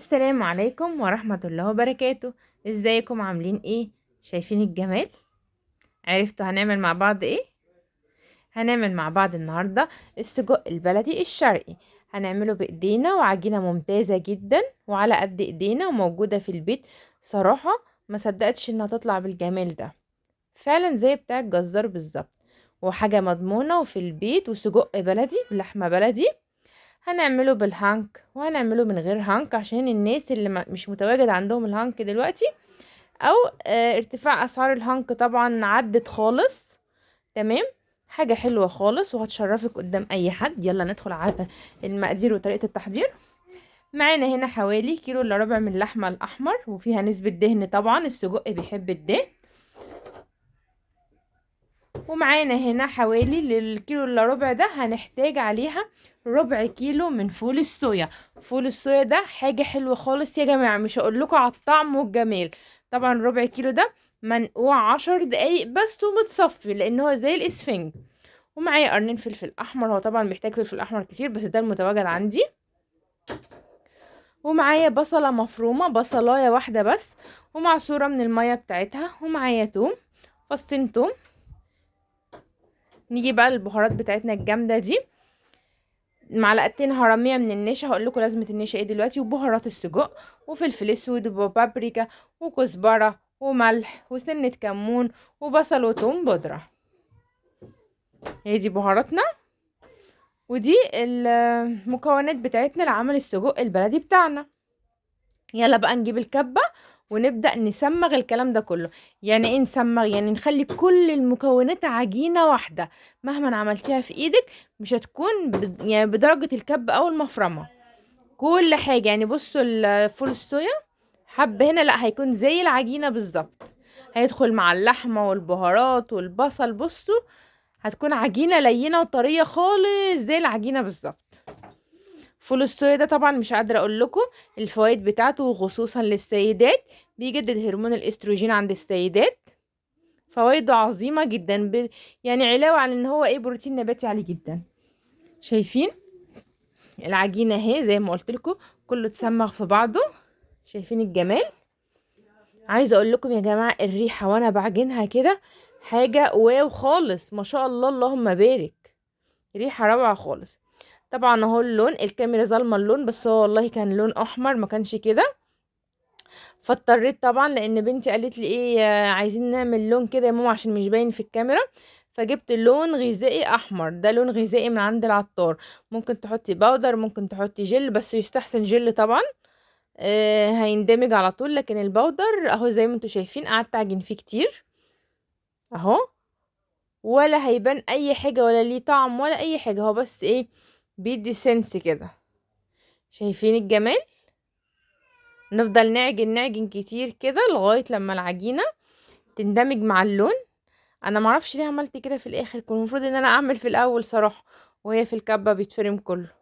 السلام عليكم ورحمة الله وبركاته. ازيكم عاملين ايه؟ شايفين الجمال؟ عرفتوا هنعمل مع بعض ايه؟ هنعمل مع بعض النهاردة السجق البلدي الشرقي. هنعمله بايدينا وعجينة ممتازة جدا وعلى قد ايدينا وموجودة في البيت. صراحة ما صدقتش انها تطلع بالجمال ده، فعلا زي بتاع الجزار بالظبط، وحاجة مضمونة وفي البيت، وسجق بلدي بلحمة بلدي. هنعمله بالهانك وهنعمله من غير هانك عشان الناس اللي مش متواجد عندهم الهانك دلوقتي، او ارتفاع اسعار الهانك طبعا عدت خالص. تمام. حاجة حلوة خالص وهتشرفك قدام اي حد. يلا ندخل على المقادير وطريقة التحضير. معانا هنا حوالي كيلو الا ربع من اللحمة الاحمر، وفيها نسبة دهن طبعا، السجق بيحب الدهن. ومعانا هنا حوالي للكيلو الا ربع ده هنحتاج عليها ربع كيلو من فول الصويا. فول الصويا ده حاجة حلوة خالص يا جماعة، مش هقول لكم على الطعم والجمال. طبعا ربع كيلو ده منقوع 10 دقايق بس ومتصفي لان هو زي الاسفنج. ومعايا قرنين فلفل احمر، هو طبعا محتاج فلفل احمر كتير بس ده المتواجد عندي. ومعايا بصلة مفرومة، بصلاية واحدة بس ومعصورة من المية بتاعتها. ومعايا توم، فصين توم. نيجي بقى للبهارات بتاعتنا الجامدة دي. معلقتين هرمية من النشا، هقول لكم لازمة النشا ايه دلوقتي، وبهارات السجق، وفلفل اسود وبابريكا وكزبرة وملح وسنة كمون وبصل وتوم بودرة. هي دي بهاراتنا، ودي المكونات بتاعتنا لعمل السجق البلدي بتاعنا. يلا بقى نجيب الكبة ونبدأ نسمغ الكلام ده كله. يعني ايه نسمغ؟ يعني نخلي كل المكونات عجينة واحدة. مهما عملتيها في ايدك مش هتكون يعني بدرجة الكب او المفرمة. كل حاجة يعني بصوا الفول الصويا حب هنا لا هيكون زي العجينة بالظبط، هيدخل مع اللحمة والبهارات والبصل. بصوا هتكون عجينة لينة وطرية خالص زي العجينة بالظبط. فول الصويا ده طبعا مش قادرة اقول لكم الفوائد بتاعته، خصوصا للسيدات. بيجدد هرمون الاستروجين عند السيدات. فوائده عظيمة جدا يعني علاوة على ان هو ايه بروتين نباتي عالي جدا. شايفين العجينة اهي زي ما قلت لكم كله اتسمغ في بعضه. شايفين الجمال؟ عايزه اقول لكم يا جماعه الريحه وانا بعجنها كده حاجه واو خالص، ما شاء الله اللهم بارك. ريحه روعه خالص. طبعا اهو اللون، الكاميرا ظالمه اللون بس هو والله كان لون احمر ما كانش كده. فاضطريت طبعا لان بنتي قالت لي ايه عايزين نعمل لون كده يا ماما عشان مش باين في الكاميرا. فجبت لون غذائي احمر، ده لون غذائي من عند العطار. ممكن تحطي باودر، ممكن تحطي جل، بس يستحسن جل طبعا. هيندمج على طول. لكن البودر اهو زي ما انتوا شايفين قعدت اعجن فيه كتير اهو، ولا هيبان اي حاجة ولا ليه طعم ولا اي حاجة، هو بس ايه بيدي سنس كده. شايفين الجمال؟ نفضل نعجن نعجن كتير كده لغاية لما العجينة تندمج مع اللون. انا معرفش ليه عملت كده في الاخر، كان المفروض ان انا اعمل في الاول صراحة وهي في الكبة بيتفرم كله.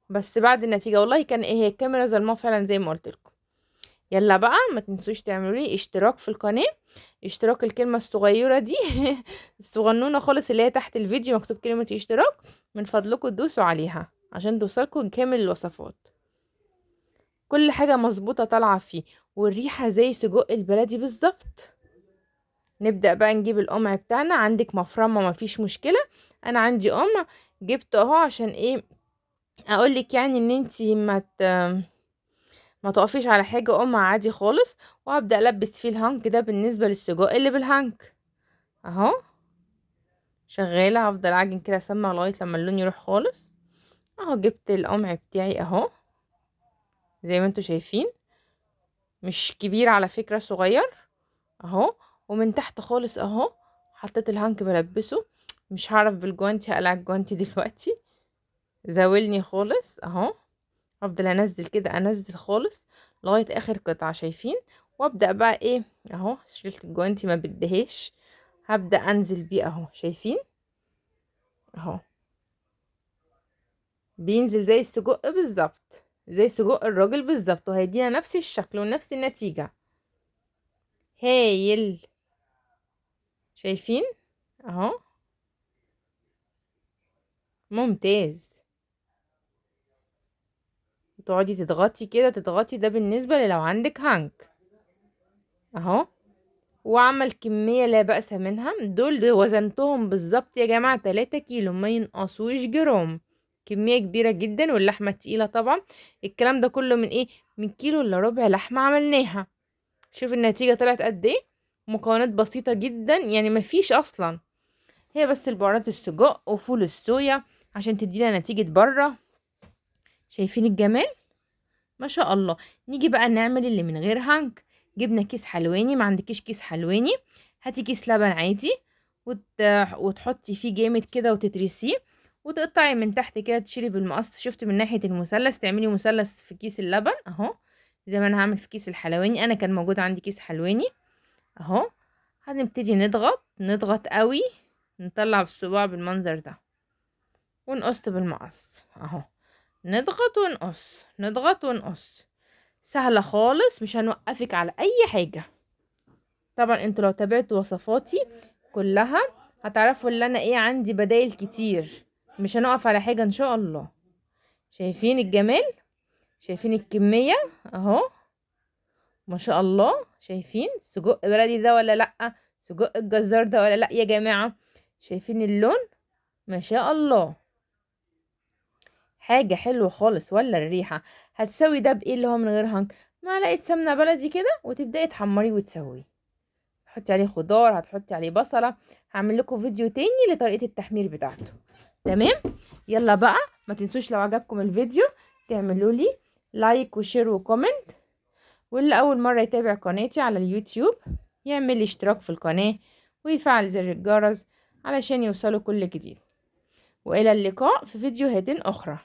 بس بعد النتيجة والله كان ايه، هي الكاميرا ظلمة فعلا زي ما قلت لكم. يلا بقى ما تنسوش تعملوا لي اشتراك في القناة. اشتراك الكلمة الصغيرة دي الصغنونة خالص اللي هي تحت الفيديو مكتوب كلمة اشتراك. من فضلكم تدوسوا عليها عشان توصلكم كامل الوصفات. كل حاجة مظبوطة طالعة فيه، والريحة زي سجق البلدي بالظبط. نبدأ بقى نجيب القمع بتاعنا. عندك مفرمة مفيش مشكلة، انا عندي قمع جبته اهو. عشان ايه اقولك يعني ان انتي ما تقفيش على حاجة، قمع عادي خالص. وهبدأ البس فيه الهانك ده بالنسبة للسجق اللي بالهانك اهو. شغالة هفضل اعجن كده اسمع لغاية لما اللون يروح خالص. اهو جبت القمع بتاعي اهو زي ما انتوا شايفين، مش كبير على فكرة، صغير اهو. ومن تحت خالص اهو حطيت الهانك بلبسه. مش هعرف بالجوانتي هقلع الجوانتي دلوقتي، زاولني خالص اهو. افضل انزل كده انزل خالص لغاية اخر قطعة. شايفين؟ وابدأ بقى ايه اهو، شلت الجوانتي ما بدهش. هبدأ انزل بيه اهو. شايفين اهو بينزل زي السجق بالظبط، زي سجق الراجل بالظبط، وهيدينا نفس الشكل ونفس النتيجة. هايل. شايفين اهو؟ ممتاز. تقعدي تضغطي كده تضغطي، ده بالنسبة لو عندك هانك اهو. وعمل كمية لا بأس منها، دول وزنتهم بالظبط يا جماعة 3 كيلو ما ينقصوش جرام، كمية كبيرة جدا. واللحمة تقيلة طبعا. الكلام ده كله من ايه؟ من كيلو الا ربع لحمة عملناها. شوف النتيجة طلعت قد ايه. مكونات بسيطة جدا يعني مفيش اصلا، هي بس البهارات السجق وفول الصويا عشان تدينا نتيجة بره. شايفين الجمال؟ ما شاء الله. نيجي بقى نعمل اللي من غير هانك. جبنا كيس حلواني، ما عندكيش كيس حلواني هاتي كيس لبن عادي وتحطي فيه جامد كده وتترسيه، وتقطعي من تحت كده، تشيلي بالمقص. شفت من ناحية المثلث تعملي مثلث في كيس اللبن اهو، زي ما انا هعمل في كيس الحلواني. انا كان موجود عندي كيس حلواني اهو. هنبتدي نضغط قوي، نطلع الصباع بالمنظر ده ونقص بالمقص اهو. نضغط ونقص نضغط ونقص. سهلة خالص، مش هنوقفك على اي حاجة. طبعا انتوا لو تابعتوا وصفاتي كلها هتعرفوا ان انا ايه عندي بدايل كتير، مش هنقف على حاجة ان شاء الله. شايفين الجمال؟ شايفين الكمية اهو؟ ما شاء الله. شايفين سجق بلدي ده ولا لا؟ سجق الجزار ده ولا لا يا جماعة؟ شايفين اللون؟ ما شاء الله. حاجة حلوة خالص ولا الريحة؟ هتسوي ده بايه اللي هو من غير هنك؟ معلقة سمنة بلدي كده وتبدأي تحمريه وتسويه. تحطي عليه خضار، هتحطي عليه بصلة. هعمل لكم فيديو تاني لطريقة التحمير بتاعته. تمام. يلا بقى، ما تنسوش لو عجبكم الفيديو تعملوا لي لايك وشير وكومنت. واللي اول مرة يتابع قناتي على اليوتيوب يعمل لي اشتراك في القناة ويفعل زر الجرس علشان يوصلوا كل جديد. والى اللقاء في فيديوهات اخرى.